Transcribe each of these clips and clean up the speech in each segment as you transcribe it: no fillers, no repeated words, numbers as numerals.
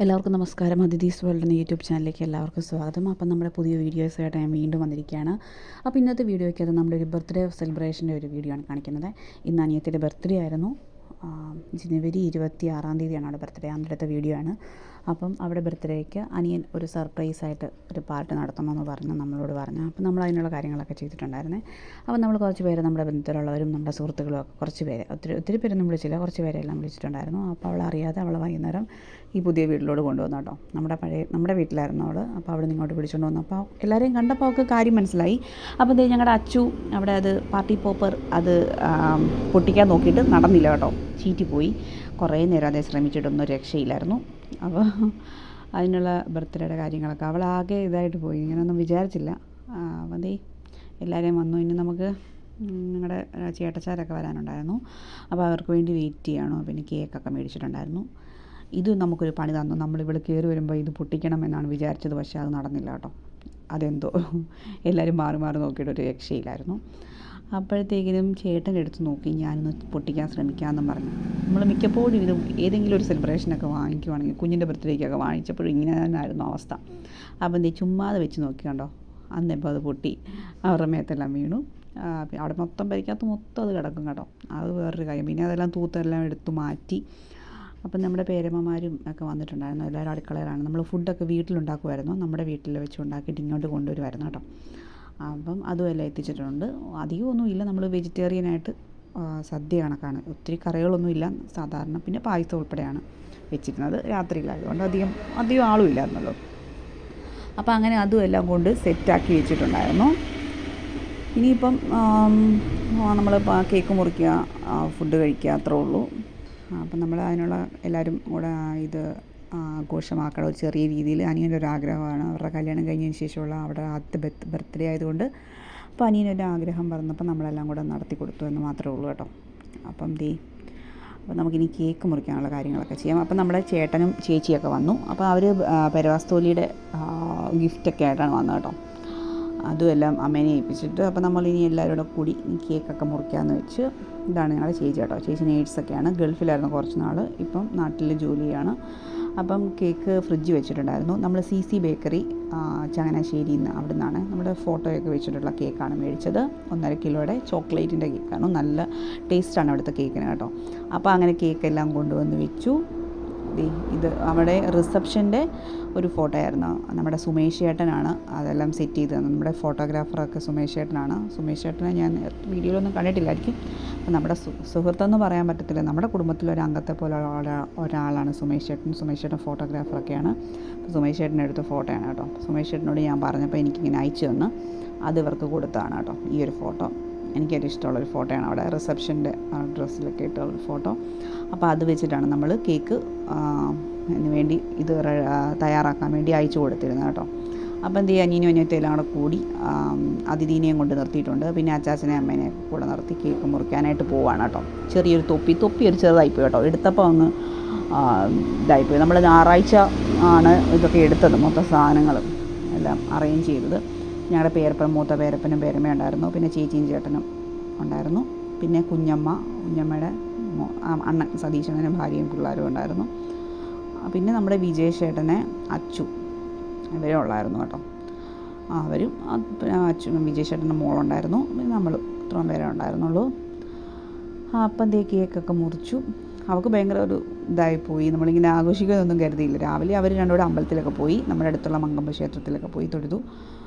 എല്ലാവർക്കും നമസ്കാരം. അതിഥീസ് വേൾഡ് എന്ന യൂട്യൂബ് ചാനലിലേക്ക് എല്ലാവർക്കും സ്വാഗതം. അപ്പം നമ്മുടെ പുതിയ വീഡിയോസായിട്ട് ഞാൻ വീണ്ടും വന്നിരിക്കുകയാണ്. അപ്പോൾ ഇന്നത്തെ വീഡിയോയ്ക്കകത്ത് നമ്മുടെ ഒരു ബർത്ത്ഡേ സെലിബ്രേഷൻ്റെ ഒരു വീഡിയോ ആണ് കാണിക്കുന്നത്. ഇന്ന് അനിയത്തിയുടെ ബർത്ത്ഡേ ആയിരുന്നു. ജനുവരി 26-ാം തീയതിയാണ് അവിടെ ബർത്ത്ഡേ. അന്നത്തെ വീഡിയോ ആണ്. അപ്പം അവിടെ ബർത്ത്ഡേക്ക് അനിയൻ ഒരു സർപ്രൈസായിട്ട് ഒരു പാർട്ടി നടത്തണമെന്ന് നമ്മളോട് പറഞ്ഞു. അപ്പം നമ്മൾ അതിനുള്ള കാര്യങ്ങളൊക്കെ ചെയ്തിട്ടുണ്ടായിരുന്നേ. അപ്പം നമ്മൾ കുറച്ച് പേര് നമ്മുടെ ബന്ധത്തിലുള്ളവരും നമ്മുടെ സുഹൃത്തുക്കളും ഒക്കെ കുറച്ച് പേര് ഒത്തിരി പേരൊന്നും വിളിച്ചില്ല, കുറച്ച് പേരെല്ലാം വിളിച്ചിട്ടുണ്ടായിരുന്നു. അപ്പോൾ അവളറിയാതെ അവളെ വൈകുന്നേരം ഈ പുതിയ വീട്ടിലോട്ട് കൊണ്ടുവന്നു കേട്ടോ. നമ്മുടെ വീട്ടിലായിരുന്നു അവൾ. അപ്പോൾ അവിടെ നിന്ന് ഇങ്ങോട്ട് വിളിച്ചുകൊണ്ട് വന്നു. അപ്പോൾ എല്ലാവരെയും കണ്ടപ്പോൾ അവൾക്ക് കാര്യം മനസ്സിലായി. അപ്പോൾ ദേ ഞങ്ങളുടെ അച്ചു അവിടെ അത് പാർട്ടി പോപ്പർ അത് പൊട്ടിക്കാൻ നോക്കിയിട്ട് നടന്നില്ല കേട്ടോ, ചീറ്റിപ്പോയി. കുറേ നേരം അതേ ശ്രമിച്ചിട്ടൊന്നും രക്ഷയില്ലായിരുന്നു. അപ്പോൾ അതിനുള്ള ബർത്ത്ഡേയുടെ കാര്യങ്ങളൊക്കെ അവളാകെ ഇതായിട്ട് പോയി, ഇങ്ങനെയൊന്നും വിചാരിച്ചില്ല. അപ്പോൾ ദേ എല്ലാവരെയും വന്നു. ഇനി നമുക്ക് ഞങ്ങളുടെ ചേട്ടച്ചാരൊക്കെ വരാനുണ്ടായിരുന്നു. അപ്പോൾ അവർക്ക് വേണ്ടി വെയിറ്റ് ചെയ്യണോ. പിന്നെ കേക്കൊക്കെ മേടിച്ചിട്ടുണ്ടായിരുന്നു. ഇത് നമുക്കൊരു പണി തന്നു. നമ്മളിവിടെ കയറി വരുമ്പോൾ ഇത് പൊട്ടിക്കണമെന്നാണ് വിചാരിച്ചത്, പക്ഷേ അത് നടന്നില്ല കേട്ടോ. അതെന്തോ എല്ലാവരും മാറി മാറി നോക്കിയിട്ട് ഒരു രക്ഷയില്ലായിരുന്നു. അപ്പോഴത്തേക്കിനും ചേട്ടൻ എടുത്ത് നോക്കി, ഞാനൊന്ന് പൊട്ടിക്കാൻ ശ്രമിക്കാമെന്നും പറഞ്ഞു. നമ്മൾ മിക്കപ്പോഴും ഇത് ഏതെങ്കിലും ഒരു സെലിബ്രേഷനൊക്കെ വാങ്ങിക്കുവാണെങ്കിൽ, കുഞ്ഞിൻ്റെ ബർത്ത്ഡേക്കൊക്കെ വാങ്ങിച്ചപ്പോഴും ഇങ്ങനെ തന്നെയായിരുന്നു അവസ്ഥ. അപ്പം നീ ചുമ്മാതെ വെച്ച് നോക്കി കണ്ടോ, അന്നിപ്പോൾ അത് പൊട്ടി അവരുടെ മേത്തെല്ലാം വീണു. അവിടെ മൊത്തം പരിക്കകത്ത് മൊത്തം അത് കിടക്കും കേട്ടോ. അത് വേറൊരു കാര്യം. പിന്നെ അതെല്ലാം തൂത്തെല്ലാം എടുത്തു മാറ്റി. അപ്പം നമ്മുടെ പേരമ്മമാരും ഒക്കെ വന്നിട്ടുണ്ടായിരുന്നു. എല്ലാവരും അടുക്കളയിലാണ്. നമ്മൾ ഫുഡൊക്കെ വീട്ടിലുണ്ടാക്കുമായിരുന്നു. നമ്മുടെ വീട്ടിൽ വെച്ച് ഉണ്ടാക്കിയിട്ട് ഇങ്ങോട്ട് കൊണ്ടുവരുമായിരുന്നു കേട്ടോ. അപ്പം അതും എല്ലാം എത്തിച്ചിട്ടുണ്ട്. അധികമൊന്നുമില്ല, നമ്മൾ വെജിറ്റേറിയനായിട്ട് സദ്യ കണക്കാണ്. ഒത്തിരി കറികളൊന്നുമില്ല സാധാരണ. പിന്നെ പായസം ഉൾപ്പെടെയാണ് വെച്ചിരുന്നത്. രാത്രിയിലായതുകൊണ്ട് അധികം ആളും ഇല്ലായിരുന്നല്ലോ. അപ്പോൾ അങ്ങനെ അതും എല്ലാം കൊണ്ട് സെറ്റാക്കി വെച്ചിട്ടുണ്ടായിരുന്നു. ഇനിയിപ്പം നമ്മൾ കേക്ക് മുറിക്കുക, ഫുഡ് കഴിക്കുക, അത്രേ ഉള്ളൂ. അപ്പം നമ്മൾ അതിനുള്ള എല്ലാവരും കൂടെ ഇത് ആഘോഷമാക്കണം ഒരു ചെറിയ രീതിയിൽ. അനിയൻ്റെ ഒരു ആഗ്രഹമാണ്. അവരുടെ കല്യാണം കഴിഞ്ഞതിന് ശേഷമുള്ള അവിടെ ആദ്യത്തെ ബർത്ത്ഡേ ആയതുകൊണ്ട് അപ്പോൾ അനിയനൊരു ആഗ്രഹം പറഞ്ഞപ്പോൾ നമ്മളെല്ലാം കൂടെ നടത്തി കൊടുത്തു എന്ന് മാത്രമേ ഉള്ളൂ കേട്ടോ. അപ്പം അപ്പോൾ നമുക്കിനി കേക്ക് മുറിക്കാനുള്ള കാര്യങ്ങളൊക്കെ ചെയ്യാം. അപ്പം നമ്മുടെ ചേട്ടനും ചേച്ചിയൊക്കെ വന്നു. അപ്പോൾ അവർ പെരവാസ്തോലിയുടെ ഗിഫ്റ്റൊക്കെ ആയിട്ടാണ് വന്നത് കേട്ടോ. അതുമെല്ലാം അമ്മേനെ ഏൽപ്പിച്ചിട്ട് അപ്പോൾ നമ്മളിനി എല്ലാവരും കൂടി കേക്കൊക്കെ മുറിക്കാമെന്ന് വെച്ച്. ഇതാണ് ഞങ്ങളുടെ ചേച്ചി കേട്ടോ. ചേച്ചി നേഴ്സൊക്കെയാണ്. ഗൾഫിലായിരുന്നു കുറച്ച് നാൾ, ഇപ്പം നാട്ടിൽ ജോലിയാണ്. അപ്പം കേക്ക് ഫ്രിഡ്ജ് വെച്ചിട്ടുണ്ടായിരുന്നു. നമ്മൾ CC ബേക്കറി ചങ്ങനാശ്ശേരിയിൽ നിന്ന്, അവിടെ നിന്നാണ് നമ്മുടെ ഫോട്ടോയൊക്കെ വെച്ചിട്ടുള്ള കേക്കാണ് മേടിച്ചത്. 1.5 കിലോയുടെ ചോക്ലേറ്റിൻ്റെ കേക്കാണ്. നല്ല ടേസ്റ്റാണ് അവിടുത്തെ കേക്കിന് കേട്ടോ. അപ്പോൾ അങ്ങനെ കേക്കെല്ലാം കൊണ്ടുവന്ന് വെച്ചു. ഇത് അവിടെ റിസപ്ഷൻ്റെ ഒരു ഫോട്ടോ ആയിരുന്നു. നമ്മുടെ സുമേഷ് ചേട്ടനാണ് അതെല്ലാം സെറ്റ് ചെയ്തത്. നമ്മുടെ ഫോട്ടോഗ്രാഫറൊക്കെ സുമേഷ് ചേട്ടനാണ്. സുമേഷ് ചേട്ടനെ ഞാൻ വീഡിയോയിലൊന്നും കണ്ടിട്ടില്ലായിരിക്കും. അപ്പോൾ നമ്മുടെ സുഹൃത്തെന്ന് പറയാൻ പറ്റത്തില്ല, നമ്മുടെ കുടുംബത്തിലൊരു അംഗത്തെ പോലെ ഒരാളാണ് സുമേഷ് ചേട്ടൻ. സുമേഷ് ചേട്ടൻ ഫോട്ടോഗ്രാഫറൊക്കെയാണ്. അപ്പോൾ സുമേഷ് ചേട്ടൻ്റെ അടുത്ത ഫോട്ടോയാണ് കേട്ടോ. സുമേഷ് ചേട്ടനോട് ഞാൻ പറഞ്ഞപ്പോൾ എനിക്കിങ്ങനെ അയച്ചു തന്ന് അത് ഇവർക്ക് കൊടുത്തതാണ് കേട്ടോ. ഈ ഒരു ഫോട്ടോ എനിക്കൊരു ഇഷ്ടമുള്ളൊരു ഫോട്ടോയാണ്. അവിടെ റിസപ്ഷൻ്റെ ഡ്രസ്സിലൊക്കെ ഇട്ടുള്ള ഫോട്ടോ. അപ്പോൾ അത് വെച്ചിട്ടാണ് നമ്മൾ കേക്ക് വേണ്ടി ഇത് തയ്യാറാക്കാൻ വേണ്ടി അയച്ചു കൊടുത്തിരുന്നത് കേട്ടോ. അപ്പോൾ എന്ത് ചെയ്യുക, അനിയനും അനിയത്തെല്ലാം കൂടെ കൂടി അതിഥീനെയും കൊണ്ട് നിർത്തിയിട്ടുണ്ട്. പിന്നെ അച്ചാച്ചനെ അമ്മേനെ കൂടെ നിർത്തി കേക്ക് മുറിക്കാനായിട്ട് പോവുകയാണ് കേട്ടോ. ചെറിയൊരു തൊപ്പി ഒരു ചെറുതായിപ്പോയി കേട്ടോ. എടുത്തപ്പോൾ അങ്ങ് ഇതായിപ്പോയി. നമ്മൾ ഞായറാഴ്ച ആണ് ഇതൊക്കെ എടുത്തത്, മൊത്തം സാധനങ്ങളും എല്ലാം അറേഞ്ച് ചെയ്തത്. ഞങ്ങളുടെ മൂത്ത പേരപ്പനും പേരമ്മയും ഉണ്ടായിരുന്നു. പിന്നെ ചേച്ചിയും ചേട്ടനും ഉണ്ടായിരുന്നു. പിന്നെ കുഞ്ഞമ്മയുടെ അണ്ണൻ സതീശനും ഭാര്യയും പിള്ളേരും ഉണ്ടായിരുന്നു. പിന്നെ നമ്മുടെ വിജയ് ചേട്ടനെ അച്ചു ഇവരും ഉള്ളായിരുന്നു കേട്ടോ. അവരും വിജയ് ചേട്ടൻ്റെ മോളുണ്ടായിരുന്നു. പിന്നെ നമ്മൾ ഇത്രയും പേരെ ഉണ്ടായിരുന്നുള്ളൂ. അപ്പം കേക്കൊക്കെ മുറിച്ചു. അവൾക്ക് ഭയങ്കര ഒരു ഇതായിപ്പോയി. നമ്മളിങ്ങനെ ആഘോഷിക്കുന്നതൊന്നും കരുതിയില്ല. രാവിലെ അവർ രണ്ടുകൂടെ അമ്പലത്തിലൊക്കെ പോയി, നമ്മുടെ അടുത്തുള്ള മങ്കമ്പ ക്ഷേത്രത്തിലൊക്കെ പോയി തൊഴുതു.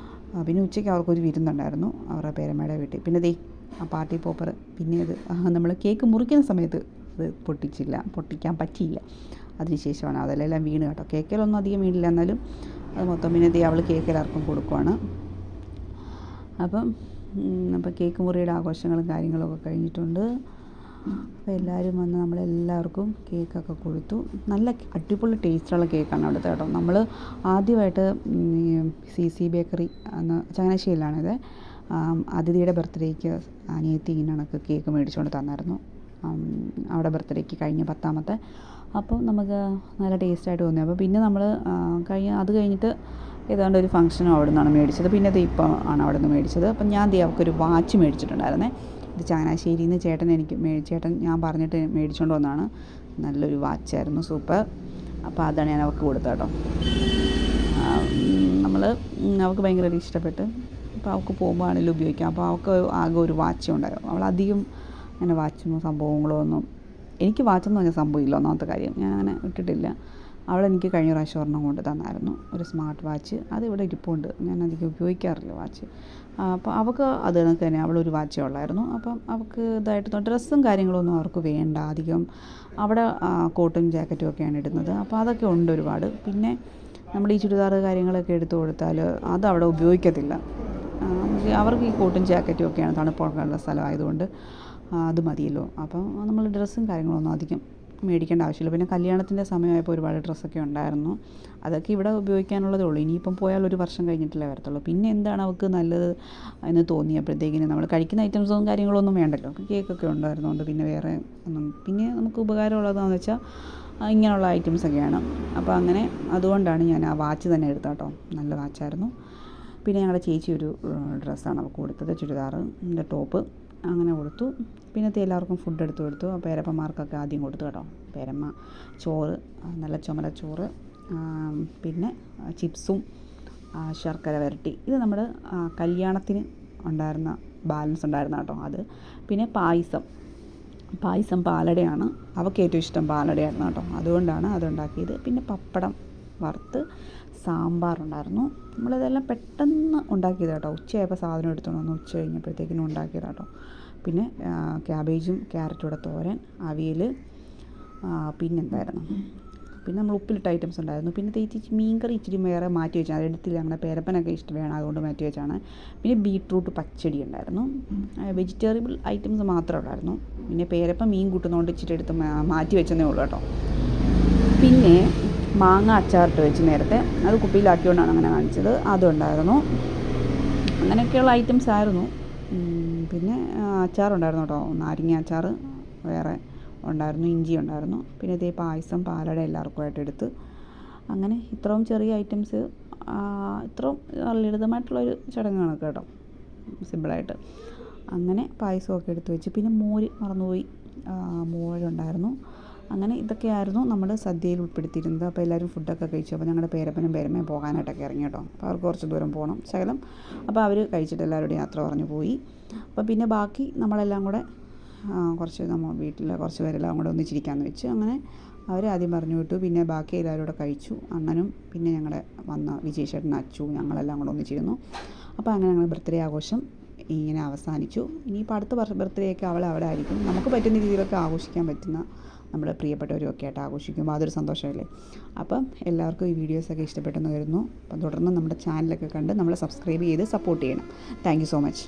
പിന്നെ ഉച്ചയ്ക്ക് അവർക്കൊരു വിരുന്നുണ്ടായിരുന്നു അവരുടെ പേരമ്മയുടെ വീട്ടിൽ. പിന്നെ ആ പാർട്ടി പോപ്പർ പിന്നെ നമ്മൾ കേക്ക് മുറിക്കുന്ന സമയത്ത് അത് പൊട്ടിക്കാൻ പറ്റിയില്ല. അതിനുശേഷമാണ് അതെല്ലാം വീണ് കേട്ടോ. കേക്കിലൊന്നും അധികം വീണില്ല, എന്നാലും അത് മൊത്തം പിന്നെ അവൾ കേക്ക് എല്ലാവർക്കും കൊടുക്കുവാണ്. അപ്പം കേക്ക് മുറിയുടെ ആഘോഷങ്ങളും കാര്യങ്ങളൊക്കെ കഴിഞ്ഞിട്ടുണ്ട്. അപ്പോൾ എല്ലാവരും വന്ന് നമ്മളെല്ലാവർക്കും കേക്കൊക്കെ കൊടുത്തു. നല്ല അടിപൊളി ടേസ്റ്റുള്ള കേക്കാണ് അവിടുത്തെ കേട്ടോ. നമ്മൾ ആദ്യമായിട്ട് CC ബേക്കറി എന്ന ചങ്ങനാശ്ശേരിയിലാണിത്. അതിഥിയുടെ ബർത്ത്ഡേക്ക് അനിയത്തി ഇങ്ങനെയൊക്കെ കേക്ക് മേടിച്ചുകൊണ്ട് തന്നായിരുന്നു അവിടെ ബർത്ത്ഡേക്ക് കഴിഞ്ഞ 10ാമത്തെ. അപ്പോൾ നമുക്ക് നല്ല ടേസ്റ്റായിട്ട് തോന്നി. അപ്പോൾ പിന്നെ നമ്മൾ അത് കഴിഞ്ഞിട്ട് ഏതാണ്ട് ഒരു ഫംഗ്ഷനും അവിടെ നിന്നാണ് മേടിച്ചത്. പിന്നെ ഇപ്പം ആണ് അവിടെ നിന്ന് മേടിച്ചത്. അപ്പം ഞാൻ അവൾക്കൊരു വാച്ച് മേടിച്ചിട്ടുണ്ടായിരുന്നേ. ഇത് ചങ്ങനാശ്ശേരിയിൽ നിന്ന് ചേട്ടൻ ഞാൻ പറഞ്ഞിട്ട് മേടിച്ചുകൊണ്ട് വന്നതാണ്. നല്ലൊരു വാച്ചായിരുന്നു, സൂപ്പർ. അപ്പോൾ അതാണ് ഞാൻ അവൾക്ക് കൊടുത്തത് കേട്ടോ. അവൾക്ക് ഭയങ്കരമായിട്ട് ഇഷ്ടപ്പെട്ട്. അപ്പോൾ അവൾക്ക് പോകുമ്പോൾ ആണെങ്കിലും ഉപയോഗിക്കാം. അപ്പോൾ അവൾക്ക് ആകെ ഒരു വാച്ച് ഉണ്ടായിരുന്നു. അവളധികം അങ്ങനെ വാച്ചും സംഭവങ്ങളോ ഒന്നും, എനിക്ക് വാച്ചെന്ന് പറഞ്ഞ സംഭവമില്ല. ഒന്നാമത്തെ കാര്യം ഞാൻ അങ്ങനെ ഇട്ടിട്ടില്ല. അവളെനിക്ക് കഴിഞ്ഞ പ്രാവശ്യം ഒരെണ്ണം കൊണ്ട് തന്നായിരുന്നു, ഒരു സ്മാർട്ട് വാച്ച്. അതിവിടെ ഇരിപ്പുണ്ട്, ഞാൻ അധികം ഉപയോഗിക്കാറില്ല വാച്ച്. അപ്പോൾ അവൾക്ക് അത് കണക്ക് തന്നെ അവളൊരു വാച്ചേ ഉള്ളായിരുന്നു. അപ്പം അവൾക്ക് ഇതായിട്ട് ഡ്രസ്സും കാര്യങ്ങളൊന്നും അവർക്ക് വേണ്ട അധികം. അവിടെ കോട്ടും ജാക്കറ്റും ഒക്കെയാണ് ഇടുന്നത്. അപ്പോൾ അതൊക്കെ ഉണ്ട് ഒരുപാട്. പിന്നെ നമ്മൾ ഈ ചുരിദാർ കാര്യങ്ങളൊക്കെ എടുത്തു കൊടുത്താൽ അത് അവിടെ ഉപയോഗിക്കത്തില്ല. അവർക്ക് ഈ കോട്ടും ജാക്കറ്റും ഒക്കെയാണ്, തണുപ്പൊക്കെ ഉള്ള സ്ഥലമായതുകൊണ്ട് അത് മതിയല്ലോ. അപ്പം നമ്മൾ ഡ്രസ്സും കാര്യങ്ങളൊന്നും അധികം മേടിക്കേണ്ട ആവശ്യമില്ല. പിന്നെ കല്യാണത്തിൻ്റെ സമയമായപ്പോൾ ഒരുപാട് ഡ്രസ്സൊക്കെ ഉണ്ടായിരുന്നു. അതൊക്കെ ഇവിടെ ഉപയോഗിക്കാനുള്ളതേ ഉള്ളൂ. ഇനിയിപ്പം പോയാൽ ഒരു വർഷം കഴിഞ്ഞിട്ടല്ലേ വരത്തുള്ളൂ. പിന്നെ എന്താണ് അവൾക്ക് നല്ലത് എന്ന് തോന്നിയപ്പോഴത്തേക്കിന് നമ്മൾ കഴിക്കുന്ന ഐറ്റംസും കാര്യങ്ങളൊന്നും വേണ്ടല്ലോ. കേക്കൊക്കെ ഉണ്ടായിരുന്നുകൊണ്ട് പിന്നെ വേറെ ഒന്നും, പിന്നെ നമുക്ക് ഉപകാരമുള്ളതാണെന്ന് വെച്ചാൽ ഇങ്ങനെയുള്ള ഐറ്റംസൊക്കെയാണ്. അപ്പോൾ അങ്ങനെ അതുകൊണ്ടാണ് ഞാൻ ആ വാച്ച് തന്നെ എടുത്തത് കേട്ടോ. നല്ല വാച്ചായിരുന്നു. പിന്നെ ഞങ്ങളുടെ ചേച്ചി ഒരു ഡ്രസ്സാണ് അവൾക്ക് കൊടുത്തത്, ചുരിദാർ, ടോപ്പ് അങ്ങനെ കൊടുത്തു. പിന്നത്തെ എല്ലാവർക്കും ഫുഡ് എടുത്തു കൊടുത്തു. പേരപ്പന്മാർക്കൊക്കെ ആദ്യം കൊടുത്തു കേട്ടോ. പേരമ്മ ചോറ്, നല്ല ചുമല ചോറ്, പിന്നെ ചിപ്സും ശർക്കര വരട്ടി. ഇത് നമ്മുടെ കല്യാണത്തിന് ഉണ്ടായിരുന്ന ബാലൻസ് ഉണ്ടായിരുന്ന കേട്ടോ അത്. പിന്നെ പായസം പാലടയാണ്, അവൾക്ക് ഏറ്റവും ഇഷ്ടം പാലടയായിരുന്നു കേട്ടോ. അതുകൊണ്ടാണ് അതുണ്ടാക്കിയത്. പിന്നെ പപ്പടം വറുത്ത്, സാമ്പാറുണ്ടായിരുന്നു. നമ്മളിതെല്ലാം പെട്ടെന്ന് ഉണ്ടാക്കിയത് കേട്ടോ. ഉച്ചയായപ്പോൾ സാധനം എടുത്തോണ്ട് വന്നു, ഉച്ച കഴിഞ്ഞപ്പോഴത്തേക്കിനും ഉണ്ടാക്കിയത് കേട്ടോ. പിന്നെ ക്യാബേജും ക്യാരറ്റൂടെ തോരൻ, അവിയൽ, പിന്നെന്തായിരുന്നു, പിന്നെ നമ്മൾ ഉപ്പിലിട്ട ഐറ്റംസ് ഉണ്ടായിരുന്നു. പിന്നെ തേച്ചിച്ച് മീൻകറി ഇച്ചിരി വേറെ മാറ്റി വെച്ചാൽ അത് എടുത്തില്ല, അങ്ങനെ പേരപ്പനൊക്കെ ഇഷ്ടമാണ്, അതുകൊണ്ട് മാറ്റി വെച്ചാണ്. പിന്നെ ബീട്രൂട്ട് പച്ചടി ഉണ്ടായിരുന്നു. വെജിറ്റേറിയബിൾ ഐറ്റംസ് മാത്രമേ ഉള്ളായിരുന്നു. പിന്നെ പേരപ്പൻ മീൻ കൂട്ടുന്നതുകൊണ്ട് ഇച്ചിരി എടുത്ത് മാറ്റി വെച്ചതേ ഉള്ളൂ കേട്ടോ. പിന്നെ മാങ്ങ അച്ചാറിട്ട് വെച്ച് നേരത്തെ, അത് കുപ്പിയിലാക്കിയോണ്ടാണ് അങ്ങനെ കാണിച്ചത്, അതുണ്ടായിരുന്നു. അങ്ങനെയൊക്കെയുള്ള ഐറ്റംസ് ആയിരുന്നു. പിന്നെ അച്ചാറുണ്ടായിരുന്നു കേട്ടോ, നാരങ്ങ അച്ചാർ വേറെ ഉണ്ടായിരുന്നു, ഇഞ്ചി ഉണ്ടായിരുന്നു. പിന്നെ ഇതേ പായസം പാലട എല്ലാവർക്കുമായിട്ട് എടുത്ത്. അങ്ങനെ ഇത്രയും ചെറിയ ഐറ്റംസ്, ഇത്രയും ലളിതമായിട്ടുള്ളൊരു ചടങ്ങാണ് കേട്ടോ, സിമ്പിളായിട്ട്. അങ്ങനെ പായസമൊക്കെ എടുത്ത് വെച്ച്. പിന്നെ മോര് മറന്നുപോയി, മോരുണ്ടായിരുന്നു. അങ്ങനെ ഇതൊക്കെയായിരുന്നു നമ്മുടെ സദ്യയിൽ ഉൾപ്പെടുത്തിയിരുന്നത്. അപ്പോൾ എല്ലാവരും ഫുഡൊക്കെ കഴിച്ചു. അപ്പോൾ ഞങ്ങളുടെ പേരപ്പനും പേരമ്മയും പോകാനായിട്ടൊക്കെ ഇറങ്ങി കേട്ടോ. അപ്പോൾ അവർക്ക് കുറച്ച് ദൂരം പോകണം ശകലം. അപ്പോൾ അവർ കഴിച്ചിട്ട് എല്ലാവരോടും യാത്ര പറഞ്ഞു പോയി. അപ്പോൾ പിന്നെ ബാക്കി നമ്മളെല്ലാം കൂടെ കുറച്ച് നമ്മൾ വീട്ടിലെ കുറച്ച് പേരെല്ലാം കൂടെ ഒന്നിച്ചിരിക്കാമെന്ന് വെച്ച് അങ്ങനെ അവർ ആദ്യം പറഞ്ഞു വിട്ടു. പിന്നെ ബാക്കി എല്ലാവരും കൂടെ കഴിച്ചു. അണ്ണനും പിന്നെ ഞങ്ങളുടെ വന്ന വിജയ് അച്ചു ഞങ്ങളെല്ലാം കൂടെ ഒന്നിച്ചിരുന്നു. അപ്പോൾ അങ്ങനെ ഞങ്ങൾ ബർത്ത്ഡേ ആഘോഷം ഇങ്ങനെ അവസാനിച്ചു. ഇനിയിപ്പോൾ അടുത്ത ബർത്ത്ഡേ ഒക്കെ അവിടെ ആയിരിക്കും. നമുക്ക് പറ്റുന്ന രീതിയിലൊക്കെ ആഘോഷിക്കാൻ പറ്റുന്ന നമ്മുടെ പ്രിയപ്പെട്ടവരുമൊക്കെ ആയിട്ട് ആഘോഷിക്കുമ്പോൾ അതൊരു സന്തോഷമല്ലേ. അപ്പം എല്ലാവർക്കും ഈ വീഡിയോസൊക്കെ ഇഷ്ടപ്പെട്ടെന്ന് വരുന്നു. അപ്പം തുടർന്ന് നമ്മുടെ ചാനലൊക്കെ കണ്ട് നമ്മളെ സബ്സ്ക്രൈബ് ചെയ്ത് സപ്പോർട്ട് ചെയ്യണം. Thank you so much.